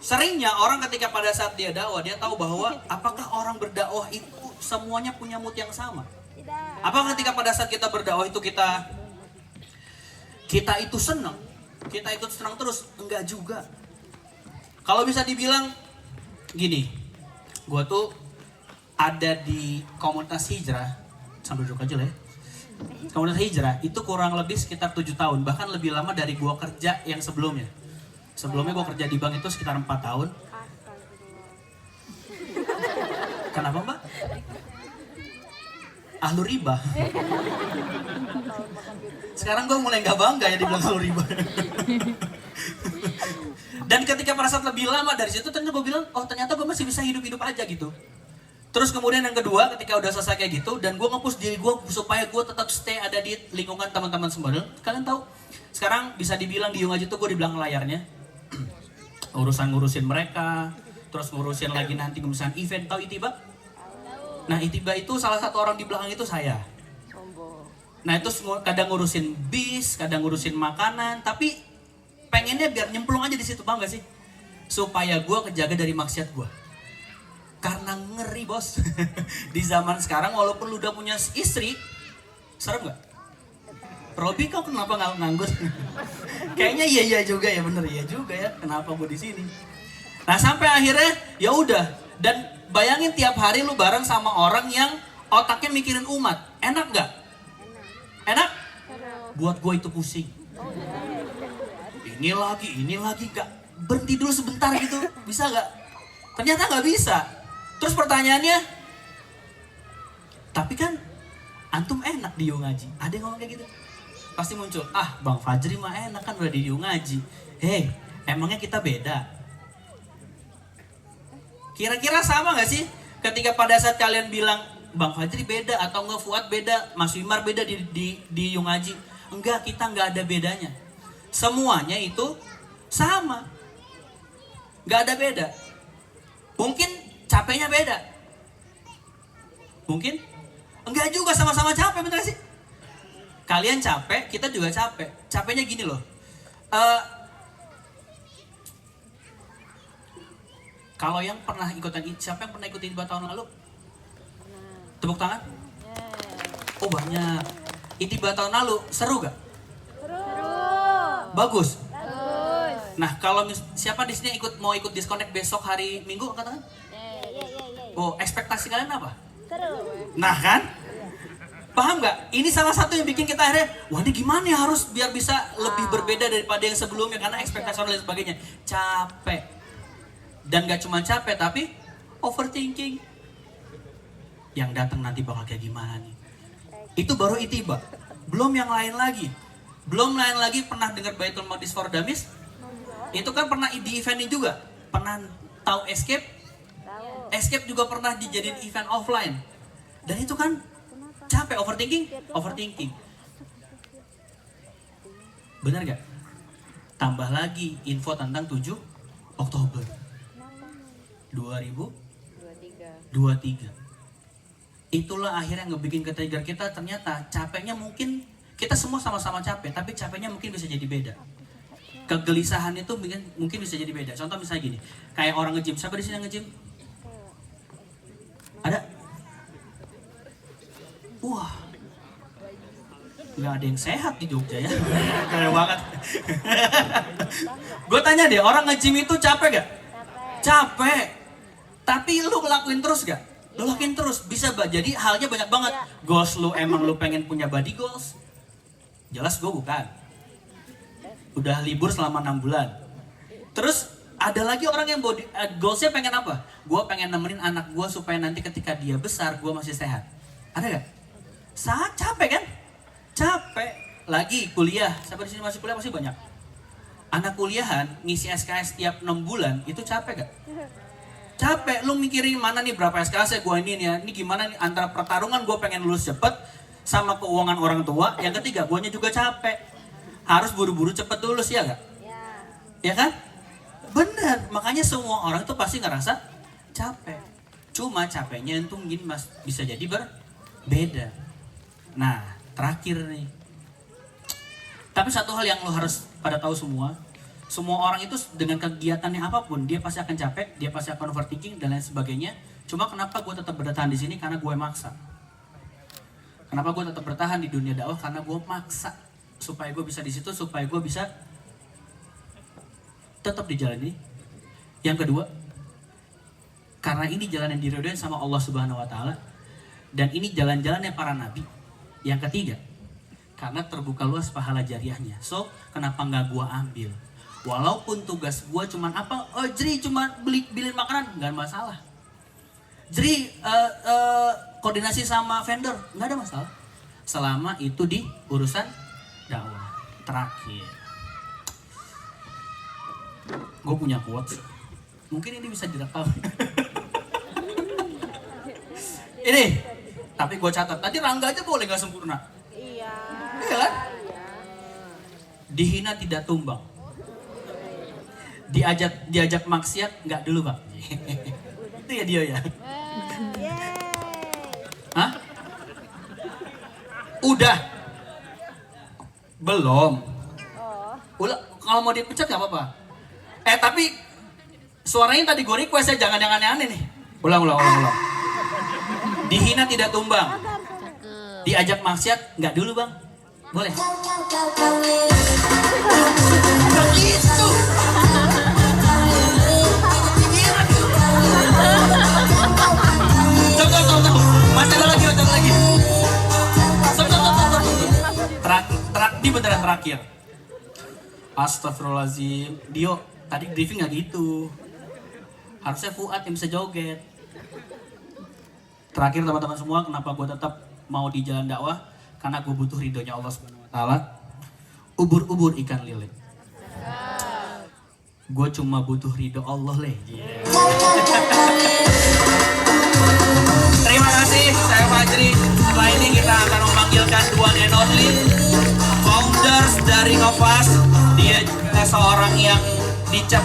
Seringnya orang ketika pada saat dia dakwah, dia tahu bahwa apakah orang berdakwah itu semuanya punya mood yang sama? Apakah ketika pada saat kita berdakwah itu kita itu senang? Kita itu senang terus? Enggak juga. Kalau bisa dibilang gini, gue tuh ada di komunitas hijrah, sambil duduk aja lah ya. Komunitas hijrah itu kurang lebih sekitar 7 tahun, bahkan lebih lama dari gue kerja yang sebelumnya. Sebelumnya gue kerja di bank itu sekitar 4 tahun. Kenapa mbak? Ahlu riba. Sekarang gue mulai gak bangga ya dibilang ahlu riba. Dan ketika pada saat lebih lama dari situ, ternyata gue bilang, oh ternyata gue masih bisa hidup-hidup aja gitu. Terus kemudian yang kedua, ketika udah selesai kayak gitu, dan gue nge-push diri gue supaya gue tetap stay ada di lingkungan teman-teman semua. Kalian tahu, sekarang bisa dibilang di Yungaji tuh gue di belakang layarnya. Ngurusin mereka, terus ngurusin lagi nanti misalnya event, tahu Itiba? Nah Itiba itu salah satu orang di belakang itu saya. Nah itu kadang ngurusin bis, kadang ngurusin makanan, tapi pengennya biar nyemplung aja di situ, bang gak sih? Supaya gue kejaga dari maksiat gue. Karena ngeri bos. Di zaman sekarang walaupun lu udah punya istri, serem gak? Robi kau kenapa nggak nganggur? Kayaknya iya juga ya, bener iya juga ya. Kenapa gue di sini? Nah sampai akhirnya ya udah. Dan bayangin tiap hari lu bareng sama orang yang otaknya mikirin umat. Enak nggak? Enak? Buat gue itu pusing. Ini lagi gak berhenti dulu sebentar gitu, bisa gak? Ternyata gak bisa. Terus pertanyaannya, tapi kan antum enak di Yungaji. Ada yang ngomong kayak gitu? Pasti muncul, ah Bang Fajri mah enak kan udah di Yungaji. Hei, emangnya kita beda? Kira-kira sama gak sih? Ketika pada saat kalian bilang, Bang Fajri beda atau enggak Fuad beda, Mas Wimar beda di Yungaji. Enggak, kita enggak ada bedanya. Semuanya itu sama. Gak ada beda. Mungkin capeknya beda. Mungkin enggak juga, sama-sama capek, bener sih? Kalian capek, kita juga capek. Capeknya gini loh. Kalau yang pernah ikutan, siapa yang pernah ikutin 2 tahun lalu? Tepuk tangan. Oh banyak. Itiba tahun lalu, seru gak? Bagus. Nah, kalau siapa di sini mau ikut disconnect besok hari Minggu, angkat tangan? Oh, ekspektasi kalian apa? Nah kan? Paham nggak? Ini salah satu yang bikin kita akhirnya, wah ini gimana ya harus biar bisa lebih berbeda daripada yang sebelumnya, karena ekspektasi dan lain sebagainya. Capek. Dan gak cuma capek, tapi overthinking. Yang datang nanti bakal kayak gimana nih? Itu baru Itiba. Belum yang lain lagi. Belum lain lagi pernah dengar Baitul Maqdis for Dummies? Itu kan pernah di event ini juga. Pernah tahu Escape? Escape juga pernah dijadiin event offline. Dan itu kan capek, overthinking. Benar gak? Tambah lagi info tentang 7 Oktober 2023. Itulah akhirnya ngebikin ke-trigger kita, ternyata capeknya mungkin kita semua sama-sama capek, tapi capeknya mungkin bisa jadi beda. Kegelisahan itu mungkin bisa jadi beda. Contoh misalnya gini, kayak orang nge-gym. Siapa di sini yang nge-gym? Ada? Wah, nggak ada yang sehat di Jogja ya. Keren banget. Gue tanya deh, orang nge-gym itu capek gak? Capek. Tapi lu ngelakuin terus gak? Lu lakuin terus, bisa jadi halnya banyak banget. Goals lu, emang lu pengen punya body goals? Jelas gue bukan. Udah libur selama 6 bulan. Terus ada lagi orang yang goalsnya pengen apa? Gue pengen nemenin anak gue supaya nanti ketika dia besar gue masih sehat. Ada gak? Sangat capek kan? Capek. Lagi kuliah, siapa di sini masih kuliah? Masih banyak. Anak kuliahan ngisi SKS tiap 6 bulan, itu capek gak? Capek, lu mikirin mana nih berapa SKS gue ini ya. Ini gimana nih antara pertarungan gue pengen lulus cepet sama keuangan orang tua. Yang ketiga, guanya juga capek. Harus buru-buru cepet lulus ya gak? Ya kan? Bener, makanya semua orang tuh pasti ngerasa capek. Cuma capeknya itu mungkin bisa jadi berbeda. Nah, terakhir nih. Tapi satu hal yang lo harus pada tahu semua, Semua orang itu dengan kegiatannya apapun, dia pasti akan capek, dia pasti akan overthinking dan lain sebagainya. Cuma kenapa gue tetap bertahan di sini? Karena gue maksa. Kenapa gue tetap bertahan di dunia dakwah? Karena gue maksa supaya gue bisa di situ, supaya gue bisa tetap di jalan ini. Yang kedua, karena ini jalan yang diridhoin sama Allah Subhanahu Wa Taala, dan ini jalan-jalannya para nabi. Yang ketiga, karena terbuka luas pahala jariahnya. So, kenapa nggak gue ambil? Walaupun tugas gue cuman apa? Oh, Jri cuma beliin makanan, nggak masalah. Jri koordinasi sama vendor, nggak ada masalah. Selama itu di urusan dakwah. Terakhir, gue punya quotes. Mungkin ini bisa direkam. Ini, tapi gue catat. Tadi Rangga aja boleh nggak sempurna. Iya. Iya kan? Dihina tidak tumbang. Diajak maksiat nggak dulu bang. Itu ya dia ya. Hah? Udah? Belum. Ulah, kalau mau dipecat nggak apa-apa. Tapi suaranya tadi gue request ya, jangan yang aneh-aneh nih. Ulang. Dihina tidak tumbang. Diajak maksiat nggak dulu bang. Boleh. Begitu. Tunggu. Masih ada lagi. Ini beneran terakhir. Astagfirullahaladzim. Dio, tadi briefing gak gitu. Harusnya Fuad yang bisa joget. Terakhir teman-teman semua, kenapa gue tetap mau di jalan dakwah? Karena gue butuh ridhonya Allah Subhanahu Wa Taala. Ubur-ubur ikan lele. Gue cuma butuh ridho Allah leh. Terima kasih, saya Fajri. Setelah ini kita akan memanggilkan the one and only founders dari Novas. Dia juga seorang yang dicap